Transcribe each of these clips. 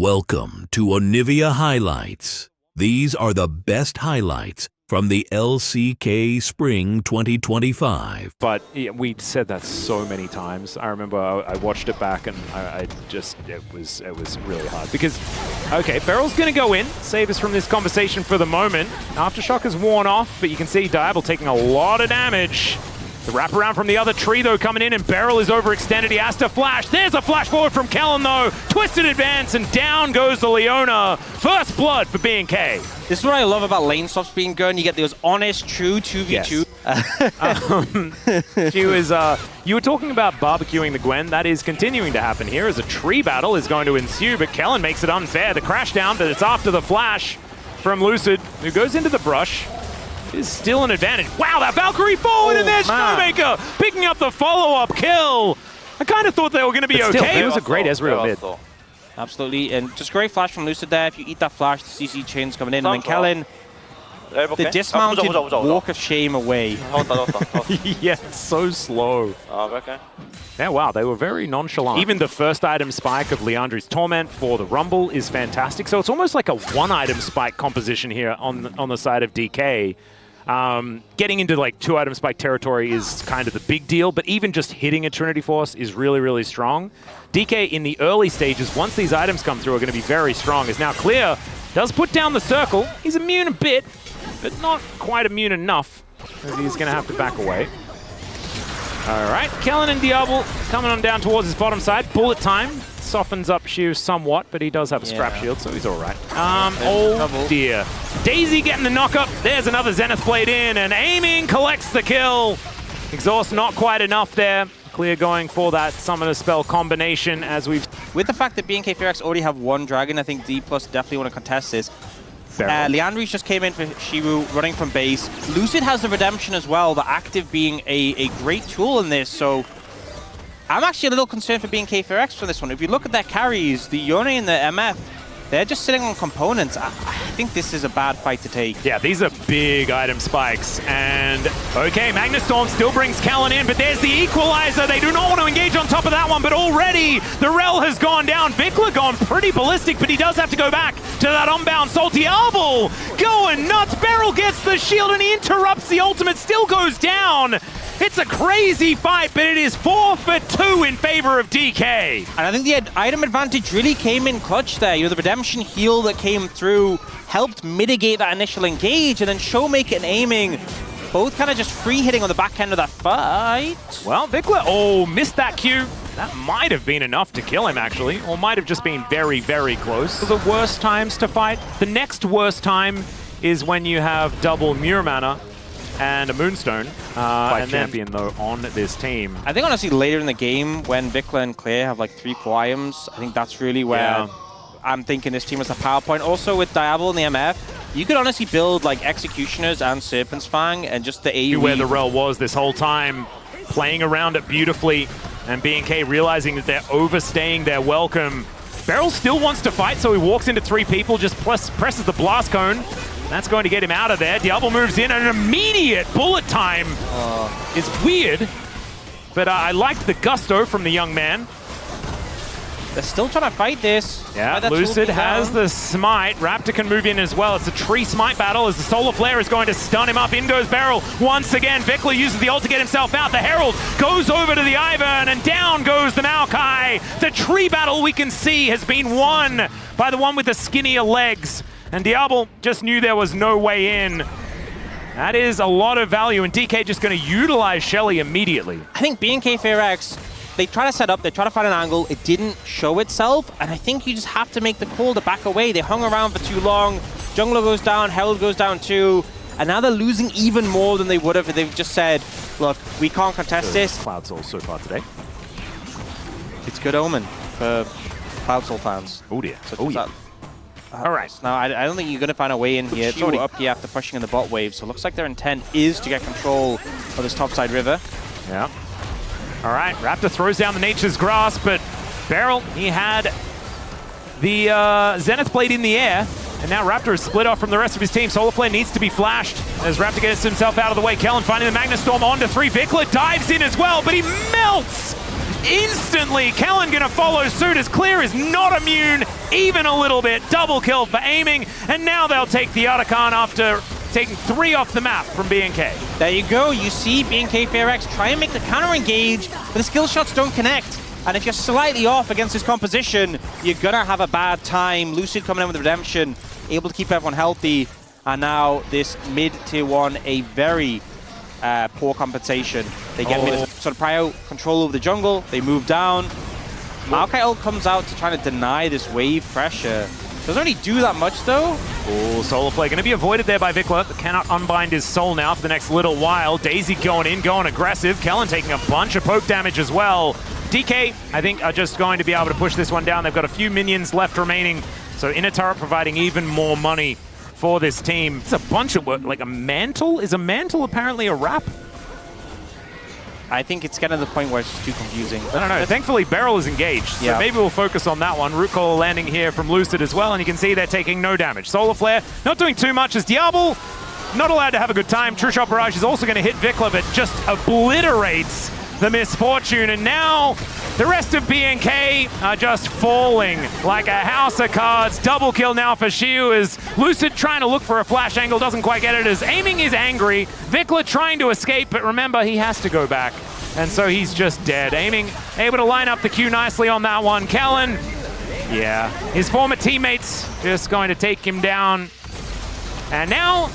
Welcome to Onivia Highlights. These are the best highlights from the LCK Spring 2025. But yeah, we said that so many times. I remember I watched it back and it was really hard. Because, okay, Beryl's going to go in, save us from this conversation for the moment. Aftershock has worn off, but you can see Dplus taking a lot of damage. The wraparound from the other tree, though, coming in, and Beryl is overextended. He has to flash. There's a flash forward from Kellen, though. Twisted advance, and down goes the Leona. First blood for BNK. This is what I love about lane swaps being good. And you get those honest, true 2v2. Yes. You were talking about barbecuing the Gwen. That is continuing to happen here as a tree battle is going to ensue, but Kellen makes it unfair. The crash down, but it's after the flash from Lucid, who goes into the brush. Is still an advantage. Wow, that Valkyrie forward, and there's Snowmaker picking up the follow-up kill. I kind of thought they were going to be okay. It was a great Ezreal mid. Absolutely, and just great flash from Lucid there. If you eat that flash, the CC chain's coming in, and then Kellen, the dismounted walk of shame away. Yeah, so slow. Yeah, wow, they were very nonchalant. Even the first item spike of Leandri's Torment for the Rumble is fantastic. So it's almost like a one-item spike composition here on the side of DK. Getting into like two-item spike territory is kind of the big deal, but even just hitting a Trinity Force is really, really strong. DK in the early stages, once these items come through, are going to be very strong. Is now clear, does put down the circle. He's immune a bit, but not quite immune enough, as he's going to have to back away. All right, Kellen and Diablo coming on down towards his bottom side. Bullet time softens up Shu somewhat, but he does have a scrap shield, so he's all right. Oh dear. Daisy getting the knock up. There's another Zenith Blade in, and aiming collects the kill. Exhaust not quite enough there. Clear going for that Summoner Spell combination as we've... With the fact that BNK FEARX already have one dragon, I think Dplus definitely want to contest this. Leandri's just came in for Shiwu, running from base. Lucid has the redemption as well, the active being a great tool in this, so I'm actually a little concerned for BNK FEARX for this one. If you look at their carries, the Yone and the MF, they're just sitting on components. I think this is a bad fight to take. Yeah, these are big item spikes. And, okay, Magnustorm still brings Kellen in, but there's the equalizer. They do not want to engage on top of that one, but already the Rel has gone down. Vikla gone pretty ballistic, but he does have to go back to that unbound Salty Arbol. Going nuts. Beryl gets the shield, and he interrupts the ultimate, still goes down. It's a crazy fight, but it is 4 for 2 in favor of DK. And I think the item advantage really came in clutch there. You know, the redemption heal that came through helped mitigate that initial engage, and then Showmaker and aiming both kind of just free hitting on the back end of that fight. Well, Vikla, missed that Q. That might have been enough to kill him, actually, or might have just been very, very close. The worst times to fight. The next worst time is when you have double Muir Mana and a Moonstone, and champion though on this team. I think honestly later in the game when Vikla and Claire have like 3-4 items, I think that's really where I'm thinking this team has a power point. Also with Diablo and the MF, you could honestly build like Executioners and Serpent's Fang and just the AoE. Where the Rel was this whole time, playing around it beautifully, and BNK realizing that they're overstaying their welcome. Beryl still wants to fight, so he walks into 3 people, just presses the blast cone. That's going to get him out of there. Diablo moves in, and an immediate bullet time is weird. But I liked the gusto from the young man. They're still trying to fight this. Yeah, Lucid has the smite. Raptor can move in as well. It's a tree smite battle as the Solar Flare is going to stun him up. In goes Beryl. Once again, Vikla uses the ult to get himself out. The Herald goes over to the Ivern, and down goes the Maokai. The tree battle we can see has been won by the one with the skinnier legs. And Diablo just knew there was no way in. That is a lot of value, and DK just going to utilize Shelly immediately. I think BNK FEARX, they try to set up, they try to find an angle, it didn't show itself, and I think you just have to make the call to back away. They hung around for too long, Jungler goes down, Herald goes down too, and now they're losing even more than they would have if they've just said, look, we can't contest this. Cloud Soul so far today. It's good omen for Cloud Soul fans. Oh dear, oh yeah. All right. Now, I don't think you're going to find a way in here. It's already up here after pushing in the bot wave, so it looks like their intent is to get control of this topside river. Yeah. All right, Raptor throws down the Nature's Grasp, but Beryl, he had the Zenith Blade in the air, and now Raptor is split off from the rest of his team. Solar Flare needs to be flashed as Raptor gets himself out of the way. Kellen finding the Magnustorm onto 3. Vikla dives in as well, but he melts instantly. Kellen going to follow suit as Clear is not immune. even a little bit. Double kill for aiming, and now they'll take the Otacon after taking 3 off the map from BNK. There you go. You see BNK FEARX try and make the counter engage, but the skill shots don't connect. And if you're slightly off against this composition, you're gonna have a bad time. Lucid coming in with the redemption, able to keep everyone healthy. And now this mid-tier 1, a very poor compensation. They get sort of prior control over the jungle. They move down. Maokai ult comes out to try to deny this wave pressure. Doesn't really do that much though. Oh, Solar Flare going to be avoided there by Vikla, but cannot unbind his soul now for the next little while. Daisy going in, going aggressive. Kellen taking a bunch of poke damage as well. DK, I think, are just going to be able to push this one down. They've got a few minions left remaining, so Inner Turret providing even more money for this team. It's a bunch of work, like a mantle? Is a mantle apparently a wrap? I think it's getting to the point where it's just too confusing. I don't know. Thankfully, Beryl is engaged, so maybe we'll focus on that one. Root Call landing here from Lucid as well, and you can see they're taking no damage. Solar Flare not doing too much as Diablo not allowed to have a good time. True Shot Barrage is also going to hit Vikla, but just obliterates the Misfortune, and now the rest of BNK are just falling like a house of cards. Double kill now for Shiu as Lucid trying to look for a flash angle, doesn't quite get it as aiming is angry. Vikla trying to escape, but remember, he has to go back, and so he's just dead. Aiming able to line up the Q nicely on that one. Kellen, yeah, his former teammates just going to take him down. And now,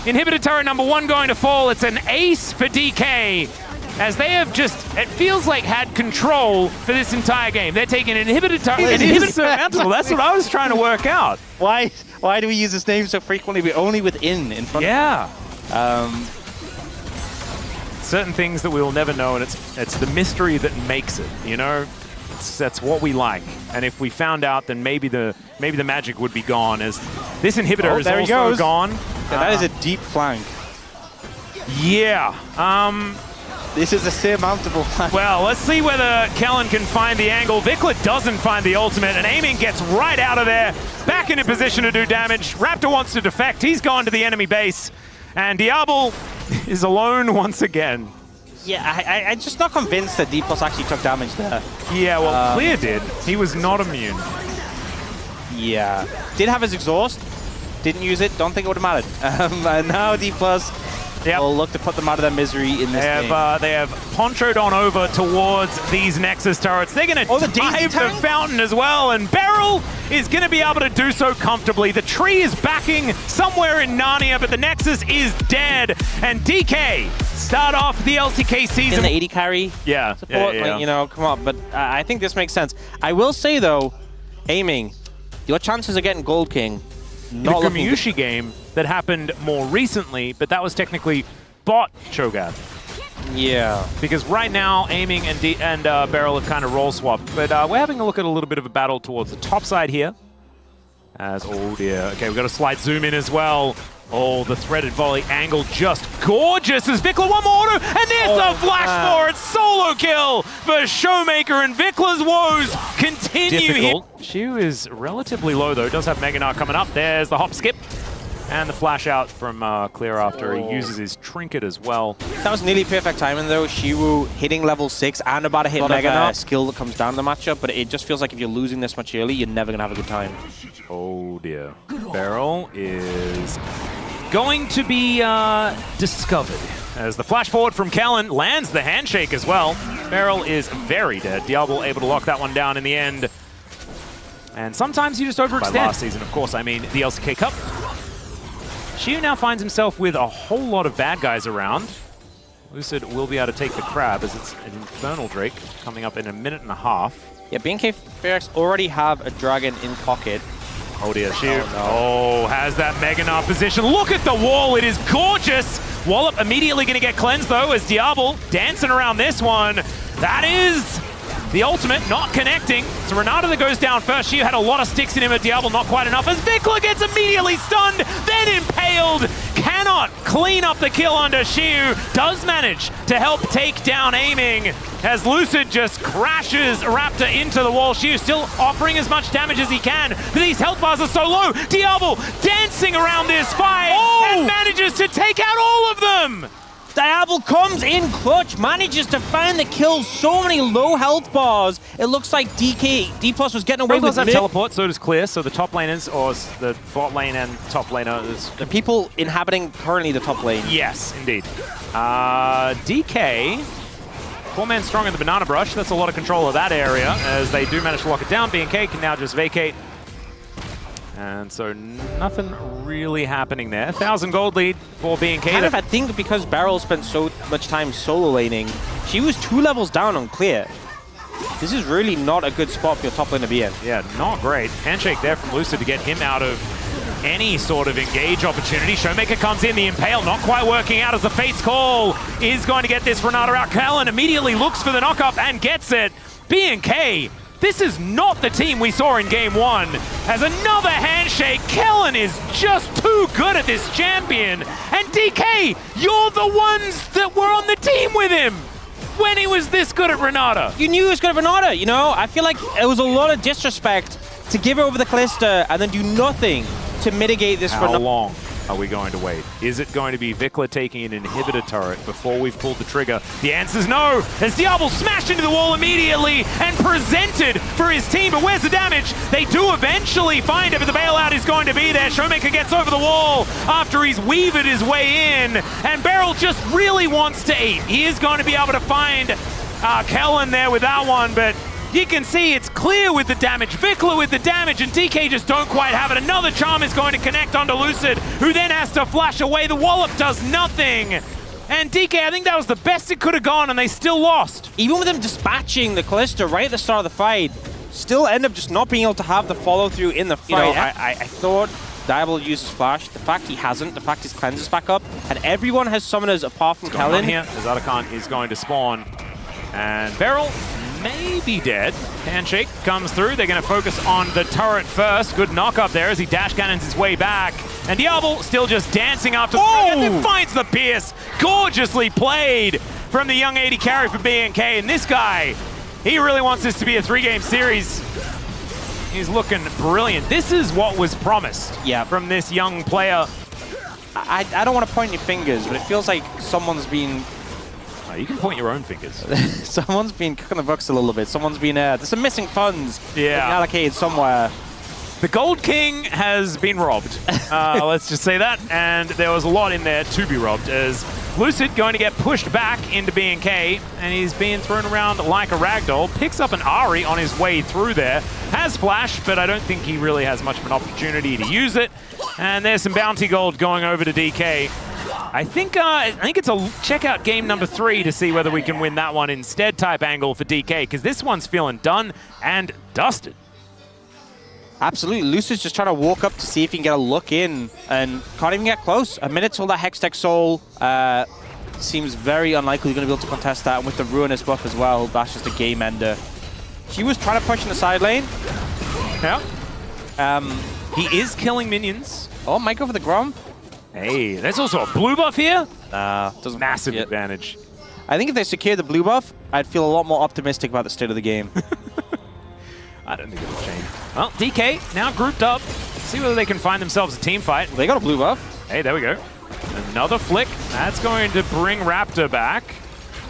inhibitor turret number 1 going to fall. It's an ace for DK, as they have just, it feels like, had control for this entire game. They're taking an inhibitor turret. Mental. That's what I was trying to work out. Why do we use this name so frequently? We're only with in front of certain things that we will never know, and it's the mystery that makes it, you know? That's what we like. And if we found out, then maybe the magic would be gone, as this inhibitor is also gone. Yeah, that is a deep flank. Yeah. This is a surmountable flank. Well, let's see whether Kellen can find the angle. Vikla doesn't find the ultimate, and aiming gets right out of there. Back in a position to do damage. Raptor wants to defect. He's gone to the enemy base. And Diablo is alone once again. Yeah, I'm just not convinced that Dplus actually took damage there. Yeah, well, Clear did. He was not immune. Yeah. Did have his exhaust. Didn't use it. Don't think it would have mattered. And now Dplus will look to put them out of their misery in this game. They have ponchoed on over towards these Nexus turrets. They're going to dive the fountain as well, and Beryl is going to be able to do so comfortably. The tree is backing somewhere in Narnia, but the Nexus is dead. And DK start off the LCK season. In the 80 carry support, like, you know, come on. But I think this makes sense. I will say, though, aiming, your chances of getting Gold King, the Gumayushi game that happened more recently, but that was technically bot Cho'Gath. Yeah. Because right now, aiming and Beryl have kind of role swapped. But we're having a look at a little bit of a battle towards the top side here. As, oh dear. Okay, we've got a slight zoom in as well. Oh, the threaded volley angle just gorgeous as Vikla one more auto, and there's the flash for it. Solo kill for Showmaker, and Vikla's woes continue here. Shiu is relatively low though, does have Mega Gnar coming up. There's the hop skip. And the flash out from Clear after he uses his trinket as well. That was nearly perfect timing though. Shiwu hitting level 6 and about to hit Mega Gnar. Skill that comes down the matchup, but it just feels like if you're losing this much early, you're never going to have a good time. Oh dear. Beryl is going to be discovered. As the flash forward from Kellen lands the handshake as well. Beryl is very dead. Diablo able to lock that one down in the end. And sometimes you just overextend. By last season, of course, I mean the LCK Cup. Shiu now finds himself with a whole lot of bad guys around. Lucid will be able to take the crab as it's an Infernal Drake coming up in a minute and a half. Yeah, BNK FEARX already have a dragon in pocket. Oh dear, Shiu. Oh, has that Mega Gnar position. Look at the wall, it is gorgeous. Wallop immediately going to get cleansed though as Diablo dancing around this one. That is the ultimate, not connecting. So Renata that goes down first. Shiu had a lot of sticks in him, but Diablo not quite enough as Vikla gets immediately stunned, then impaled. Cannot clean up the kill under Shiu. Does manage to help take down aiming as Lucid just crashes Raptor into the wall. Shiu still offering as much damage as he can, but these health bars are so low. Diablo dancing around this fight and manages to take out all of them. Diablo comes in clutch, manages to find the kill. So many low health bars. It looks like Dplus was getting away with that mid. teleport, so does Clear. So the top laners, or the bot lane and top laners. The people inhabiting currently the top lane. Yes, indeed. DK, 4-man strong in the banana brush. That's a lot of control of that area as they do manage to lock it down. BNK can now just vacate. And so nothing really happening there. 1,000 gold lead for BNK. Kind of, I think because Beryl spent so much time solo laning, she was 2 levels down on Clear. This is really not a good spot for your top lane to be in. Yeah, not great. Handshake there from Lucid to get him out of any sort of engage opportunity. Showmaker comes in, the Impale not quite working out as the Fate's Call is going to get this Renata out. Kellen immediately looks for the knock-up and gets it. BNK, this is not the team we saw in Game 1. As another handshake, Kellen is just too good at this champion. And DK, you're the ones that were on the team with him when he was this good at Renata. You knew he was good at Renata, you know? I feel like it was a lot of disrespect to give over the Callista and then do nothing to mitigate this. How long are we going to wait? Is it going to be Vikla taking an inhibitor turret before we've pulled the trigger? The answer's no, as Diablo smashed into the wall immediately and presented for his team, but where's the damage? They do eventually find it, but the bailout is going to be there. Showmaker gets over the wall after he's weaved his way in, and Beryl just really wants to eat. He is going to be able to find Kellen there with that one, but you can see it's Clear with the damage, Vikla with the damage, and DK just don't quite have it. Another charm is going to connect onto Lucid, who then has to flash away. The wallop does nothing. And DK, I think that was the best it could have gone, and they still lost. Even with them dispatching the Callista right at the start of the fight, still end up just not being able to have the follow-through in the fight. You know, I thought Diablo uses Flash. The fact he hasn't, the fact his cleanse is back up, and everyone has summoners apart from Kellen. Here, as Atakan is going to spawn. And Beryl may be dead. Handshake comes through. They're going to focus on the turret first. Good knock up there as he dash cannons his way back. And Diablo still just dancing after the and then finds the pierce. Gorgeously played from the young 80 carry for BNK. And this guy, he really wants this to be a 3-game series. He's looking brilliant. This is what was promised from this young player. I don't want to point any fingers, but it feels like someone's been... You can point your own fingers. Someone's been cooking the books a little bit. Someone's been... there's some missing funds being allocated somewhere. The Gold King has been robbed. Let's just say that. And there was a lot in there to be robbed, as Lucid going to get pushed back into BNK, and he's being thrown around like a ragdoll. Picks up an Ari on his way through there. Has Flash, but I don't think he really has much of an opportunity to use it. And there's some bounty gold going over to DK. I think it's a check out game number 3 to see whether we can win that one instead type angle for DK, because this one's feeling done and dusted. Absolutely. Lucid's just trying to walk up to see if he can get a look in and can't even get close. A minute till that Hextech Soul seems very unlikely he's going to be able to contest that. And with the Ruinous buff as well, that's just a game ender. She was trying to push in the side lane. Yeah. He is killing minions. Oh, might go for the Grump. Hey, there's also a blue buff here. Doesn't massive advantage. I think if they secure the blue buff, I'd feel a lot more optimistic about the state of the game. I don't think it'll change. Well, DK now grouped up. See whether they can find themselves a team fight. They got a blue buff. Hey, there we go. Another flick. That's going to bring Raptor back.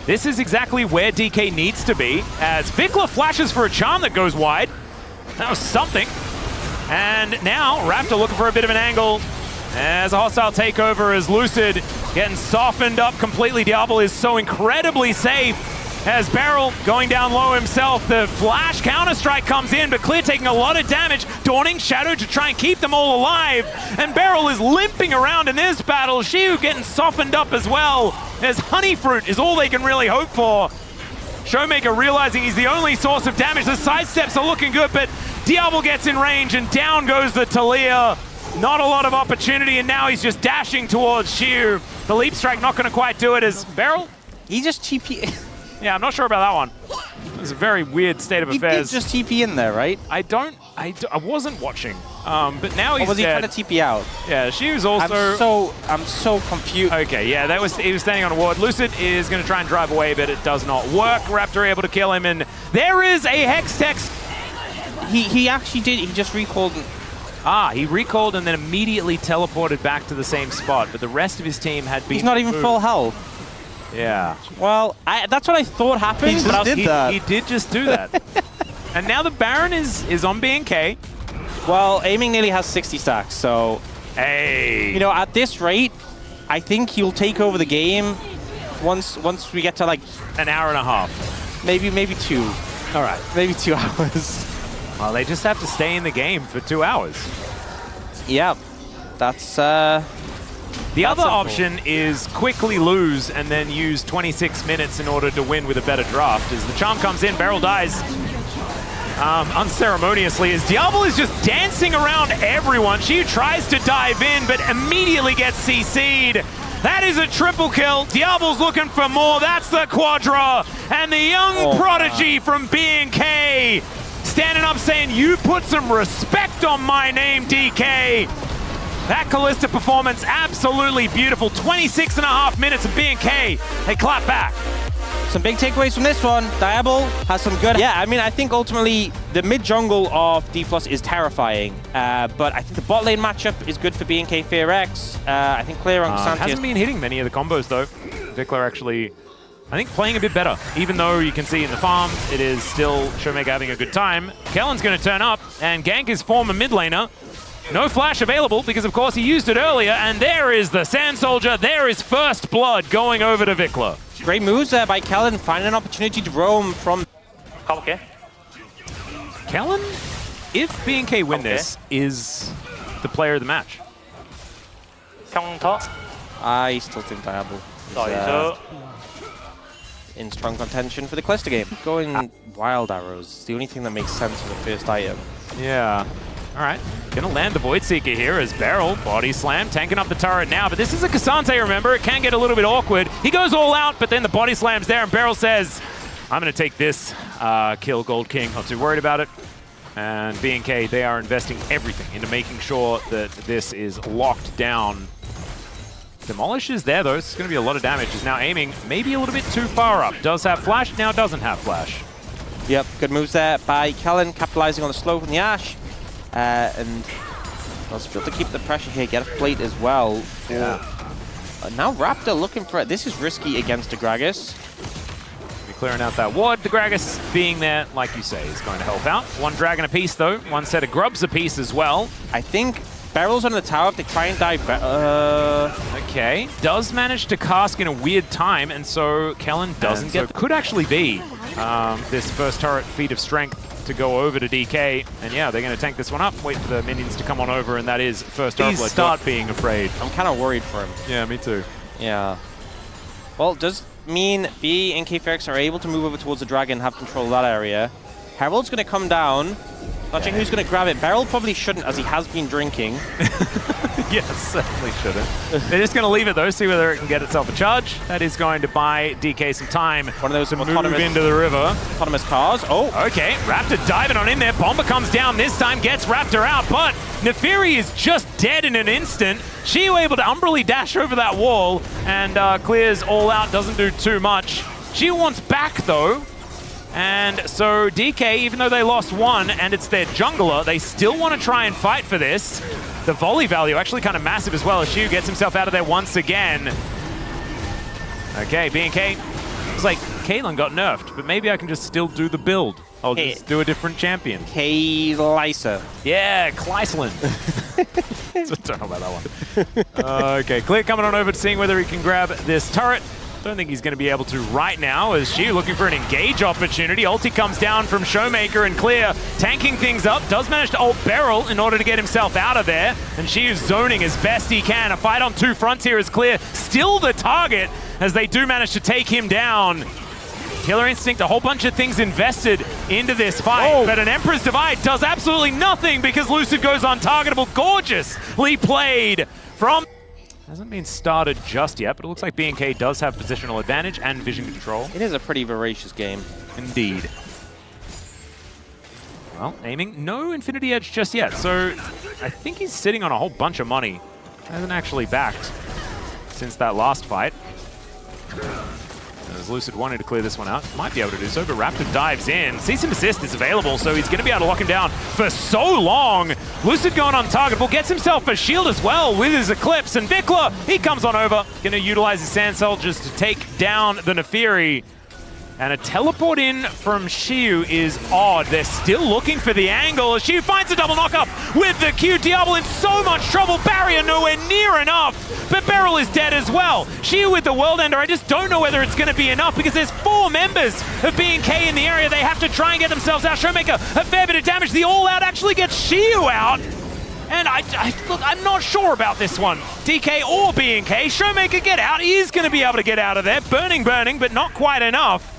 This is exactly where DK needs to be, as Vikla flashes for a charm that goes wide. That was something. And now Raptor looking for a bit of an angle. As a hostile takeover as Lucid getting softened up completely. Diablo is so incredibly safe. As Beryl going down low himself, the flash counter-strike comes in, but Clear taking a lot of damage. Dawning Shadow to try and keep them all alive. And Beryl is limping around in this battle. Shiu getting softened up as well, as Honeyfruit is all they can really hope for. Showmaker realizing he's the only source of damage. The sidesteps are looking good, but Diablo gets in range and down goes the Talia. Not a lot of opportunity, and now he's just dashing towards Shiu. The leap strike not going to quite do it as Beryl. He just TP. Yeah, I'm not sure about that one. It was a very weird state of affairs. He did just TP in there, right? I wasn't watching. But now he's Or was he dead. trying to TP out? Yeah, Shiu's also... I'm so confused. Okay, yeah, he was standing on a ward. Lucid is going to try and drive away, but it does not work. Raptor able to kill him, and there is a Hextech. He actually did. He just recalled. He recalled and then immediately teleported back to the same spot, but the rest of his team had been He's not even full health. Yeah. Well, that's what I thought happened, but He did just do that. And now the Baron is on BNK. Well, aiming nearly has 60 stacks, so... Hey! You know, at this rate, I think he'll take over the game once we get to, like... An hour and a half. Maybe 2. All right. Maybe 2 hours. Well, they just have to stay in the game for 2 hours. Yeah. That's... The other option is quickly lose and then use 26 minutes in order to win with a better draft. As the charm comes in, Beryl dies unceremoniously as Diablo is just dancing around everyone. She tries to dive in, but immediately gets CC'd. That is a triple kill. Diablo's looking for more. That's the Quadra. And the young prodigy from BNK standing up saying, you put some respect on my name, DK. That Kalista performance, absolutely beautiful. 26.5 minutes of BNK. They clap back. Some big takeaways from this one. Diablo has some good... Yeah, I mean, I think ultimately the mid-jungle of Dplus is terrifying. But I think the bot lane matchup is good for BNK FEARX. I think Clear on Xantia hasn't been hitting many of the combos, though. Vikler actually, I think, playing a bit better. Even though you can see in the farm, it is still Showmaker having a good time. Kellen's going to turn up and gank his former mid laner. No flash available because, of course, he used it earlier. And there is the Sand Soldier. There is first blood going over to Vikler. Great moves there by Kellen, finding an opportunity to roam from... Okay. Kellen, if BNK win this, is the player of the match. Counter. I still think Diablo is in strong contention for the Kalista game. Going Wild Arrows is the only thing that makes sense for the first item. Yeah. All right, gonna land the Void Seeker here as Beryl, body slam, tanking up the turret now, but this is a Cassante, remember? It can get a little bit awkward. He goes all out, but then the body slam's there, and Beryl says, I'm gonna take this kill, Gold King. Not too worried about it. And BNK, they are investing everything into making sure that this is locked down. Demolish is there, though. It's gonna be a lot of damage. Is now aiming maybe a little bit too far up. Does have flash, now doesn't have flash. Yep, good moves there by Kellen, capitalizing on the slow from the Ashe. And I'll be able to keep the pressure here, get a plate as well. Yeah. Now Raptor looking for it. This is risky against the Gragas. Be clearing out that ward. The Gragas being there, like you say, is going to help out. One dragon apiece, though. One set of grubs apiece as well. I think Beryl's on the tower if they try and dive. Okay. Does manage to cask in a weird time, and so Kellen doesn't get... So could actually be this first turret feat of strength to go over to DK, and yeah, they're going to tank this one up, wait for the minions to come on over, and that is first turret. Please start being afraid. I'm kind of worried for him. Yeah, me too. Yeah. Well, does mean BNK FEARX are able to move over towards the dragon, have control of that area. Herald's going to come down. Not sure who's going to grab it. Beryl probably shouldn't, as he has been drinking. Yes, certainly shouldn't. They're just going to leave it, though, see whether it can get itself a charge. That is going to buy DK some time. One of those to move into the river. Autonomous cars. Oh. Okay, Raptor diving on in there. Bomber comes down this time, gets Raptor out, but Neferi is just dead in an instant. She was able to umbrally dash over that wall and clears all out, doesn't do too much. She wants back, though. And so DK, even though they lost one and it's their jungler, they still want to try and fight for this. The volley value actually kind of massive as well as Shu gets himself out of there once again. Okay, BNK. It's like Caitlyn got nerfed, but maybe I can just still do the build. I'll just do a different champion. Kalisa. Yeah, Kleisland. I don't know about that one. Okay, Clear coming on over to seeing whether he can grab this turret. Don't think he's going to be able to right now as Shu looking for an engage opportunity. Ulti comes down from Showmaker and Clear, tanking things up, does manage to ult Beryl in order to get himself out of there. And Shu is zoning as best he can. A fight on two fronts here is Clear. Still the target as they do manage to take him down. Killer Instinct, a whole bunch of things invested into this fight, but an Emperor's Divide does absolutely nothing because Lucid goes untargetable. Gorgeously played from... Hasn't been started just yet, but it looks like BNK does have positional advantage and vision control. It is a pretty voracious game. Indeed. Well, aiming, no Infinity Edge just yet, so I think he's sitting on a whole bunch of money. Hasn't actually backed since that last fight. As Lucid wanted to clear this one out, might be able to do so, but Raptor dives in. Cease and Desist is available, so he's going to be able to lock him down for so long. Lucid going on target, but gets himself a shield as well with his Eclipse, and Vikla, he comes on over, gonna utilize his Sand Soldiers to take down the Nefiri. And a teleport in from Xiu is odd. They're still looking for the angle. Xiu finds a double knock-up with the Q. Diablo in so much trouble. Barrier nowhere near enough. But Beryl is dead as well. Xiu with the World Ender. I just don't know whether it's going to be enough because there's 4 members of BNK in the area. They have to try and get themselves out. Showmaker, a fair bit of damage. The All-Out actually gets Xiu out. And look, I'm not sure about this one. DK or BNK. Showmaker, get out. He is going to be able to get out of there. Burning, but not quite enough.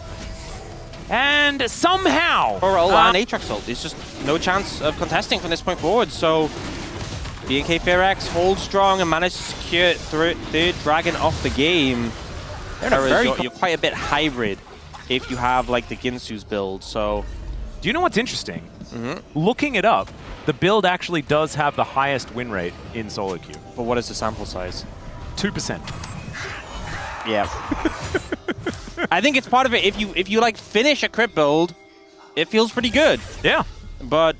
And somehow... Oral and Aatrox ult. There's just no chance of contesting from this point forward. So BNK FEARX holds strong and managed to secure third dragon off the game. You're quite a bit hybrid if you have like the Ginsu's build. So do you know what's interesting? Looking it up, the build actually does have the highest win rate in solo queue. But what is the sample size? 2%. Yeah. I think it's part of it. If you like finish a crit build, it feels pretty good. Yeah. But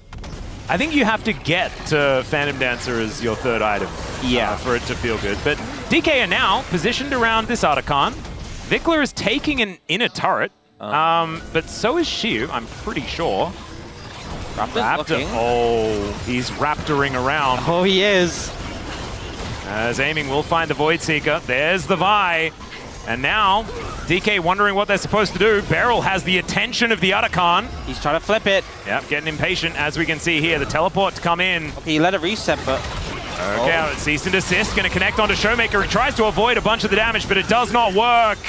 I think you have to get to Phantom Dancer as your third item. Yeah. For it to feel good. But DK are now positioned around this Otacon. Vikla is taking an inner turret. But so is Xiu, I'm pretty sure. Raptor. Oh, he's Raptoring around. Oh, he is. As aiming will find the Void Seeker. There's the Vi. And now, DK wondering what they're supposed to do. Beryl has the attention of the Otacon. He's trying to flip it. Yep, getting impatient, as we can see here. The teleport to come in. Okay, he let it reset, but... Okay, cease and desist. Going to connect onto Showmaker. He tries to avoid a bunch of the damage, but it does not work.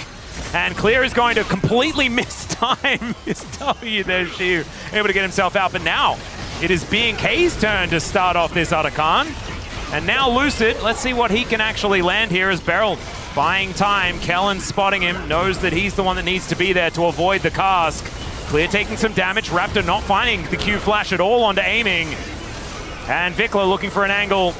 And Clear is going to completely miss time. His W there, Xiu, able to get himself out. But now, it is BNK's turn to start off this Otacon. And now Lucid, let's see what he can actually land here as Beryl buying time. Kellen spotting him, knows that he's the one that needs to be there to avoid the cask. Clear taking some damage. Raptor not finding the Q flash at all onto aiming. And Vikla looking for an angle.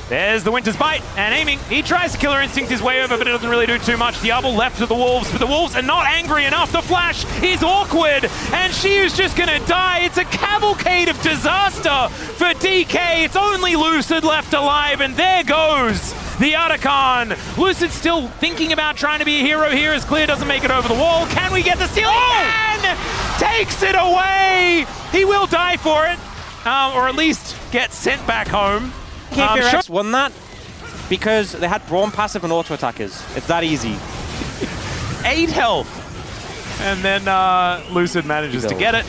There's the Winter's Bite, and aiming. He tries to Killer Instinct his way over, but it doesn't really do too much. Diablo left to the Wolves, but the Wolves are not angry enough. The flash is awkward, and Xiu's just gonna die. It's a cavalcade of disaster for DK. It's only Lucid left alive, and there goes the Otacon. Lucid still thinking about trying to be a hero here as Clear doesn't make it over the wall. Can we get the steal? And takes it away. He will die for it, or at least get sent back home. FEARX won that because they had Brawn passive and auto attackers. It's that easy. 8 health. And then Lucid manages to get it.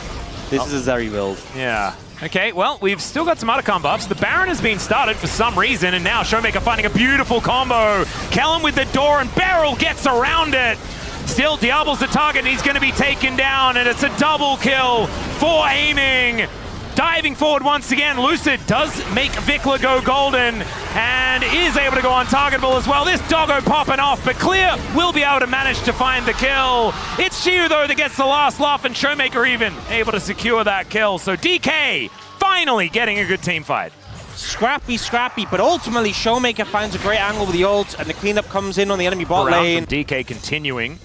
This is a Zeri build. Yeah. Okay, well, we've still got some Otacon buffs. The Baron has been started for some reason, and now Showmaker finding a beautiful combo. Kellen with the door, and Beryl gets around it. Still, Diablo's the target, and he's going to be taken down, and it's a double kill for aiming. Diving forward once again, Lucid does make Vikla go golden and is able to go untargetable as well. This doggo popping off, but Clear will be able to manage to find the kill. It's Xiu, though, that gets the last laugh, and Showmaker even able to secure that kill. So DK finally getting a good team fight. Scrappy, but ultimately Showmaker finds a great angle with the ult, and the cleanup comes in on the enemy bot lane. DK continuing.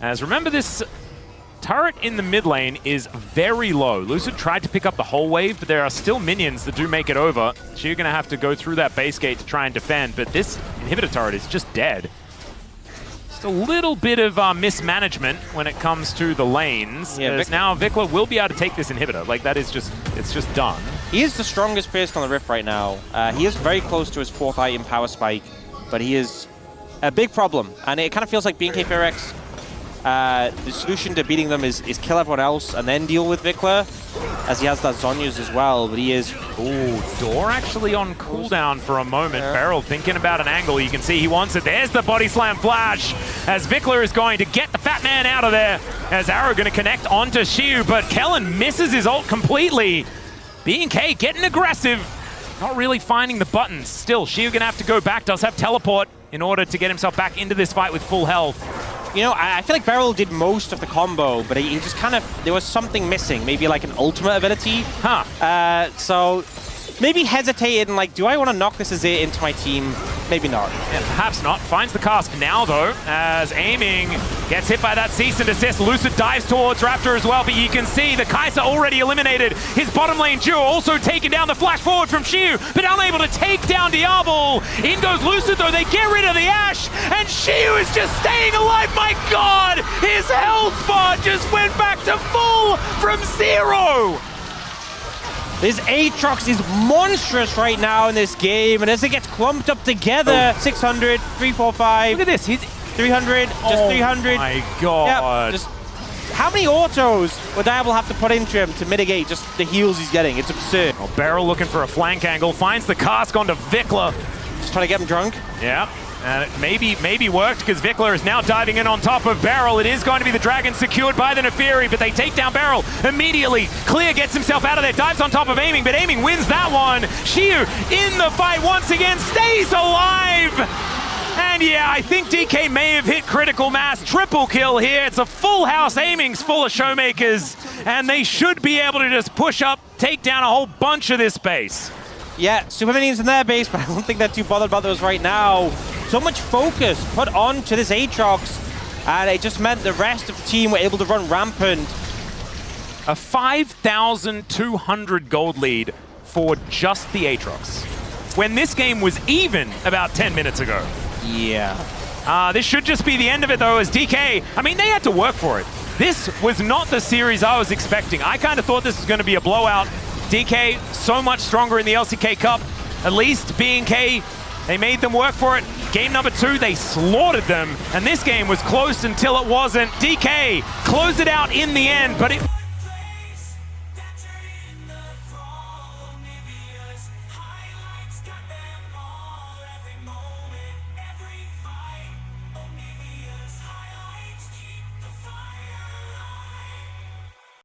As remember, this turret in the mid lane is very low. Lucid tried to pick up the whole wave, but there are still minions that do make it over. So you're going to have to go through that base gate to try and defend, but this inhibitor turret is just dead. Just a little bit of mismanagement when it comes to the lanes. Yeah, now Vikla will be able to take this inhibitor. Like, that is just, it's just done. He is the strongest person on the Rift right now. He is very close to his 4th item, Power Spike, but he is a big problem. And it kind of feels like BNK FEARX, the solution to beating them is kill everyone else and then deal with Vikla, as he has that Zhonya's as well, but he is... Ooh, door actually on cooldown for a moment. Yeah. Beryl thinking about an angle. You can see he wants it. There's the body slam flash, as Vikla is going to get the fat man out of there, as Arrow going to connect onto Xiu, but Kellen misses his ult completely. BNK getting aggressive, not really finding the buttons. Still, Xiu going to have to go back, does have teleport in order to get himself back into this fight with full health. You know, I feel like Beryl did most of the combo, but he just kind of, there was something missing, maybe like an ultimate ability. So maybe hesitated and like, do I want to knock this Azir into my team? Maybe not. Yeah, perhaps not. Finds the cask now, though, as aiming Gets hit by that cease and desist. Lucid dives towards Raptor as well, but you can see the Kai'Sa already eliminated. His bottom lane duo also taking down the flash forward from Xiu, but unable to take down Diablo. In goes Lucid though, they get rid of the Ashe, and Xiu is just staying alive. My God, his health bar just went back to full from 0. This Aatrox is monstrous right now in this game, and as it gets clumped up together, 600, 345. Look at this, he's 300, just 300. My God. Yep, just how many autos would Diablo have to put into him to mitigate just the heals he's getting? It's absurd. Well, Beryl looking for a flank angle, finds the cask onto Vikla. Just trying to get him drunk. Yeah, and it maybe worked because Vikla is now diving in on top of Beryl. It is going to be the Dragon secured by the Neferi, but they take down Beryl immediately. Clear gets himself out of there, dives on top of Aiming, but Aiming wins that one. Xiu in the fight once again, stays alive. And yeah, I think DK may have hit critical mass. Triple kill here. It's a full house. Aiming's full of showmakers, and they should be able to just push up, take down a whole bunch of this base. Yeah, Super Minions in their base, but I don't think they're too bothered about those right now. So much focus put onto this Aatrox, and it just meant the rest of the team were able to run rampant. A 5,200 gold lead for just the Aatrox, when this game was even about 10 minutes ago. Yeah. This should just be the end of it, though, as DK, I mean, they had to work for it. This was not the series I was expecting. I kind of thought this was going to be a blowout. DK, so much stronger in the LCK Cup. At least BNK, they made them work for it. Game number 2, they slaughtered them, and this game was close until it wasn't. DK closed it out in the end, but it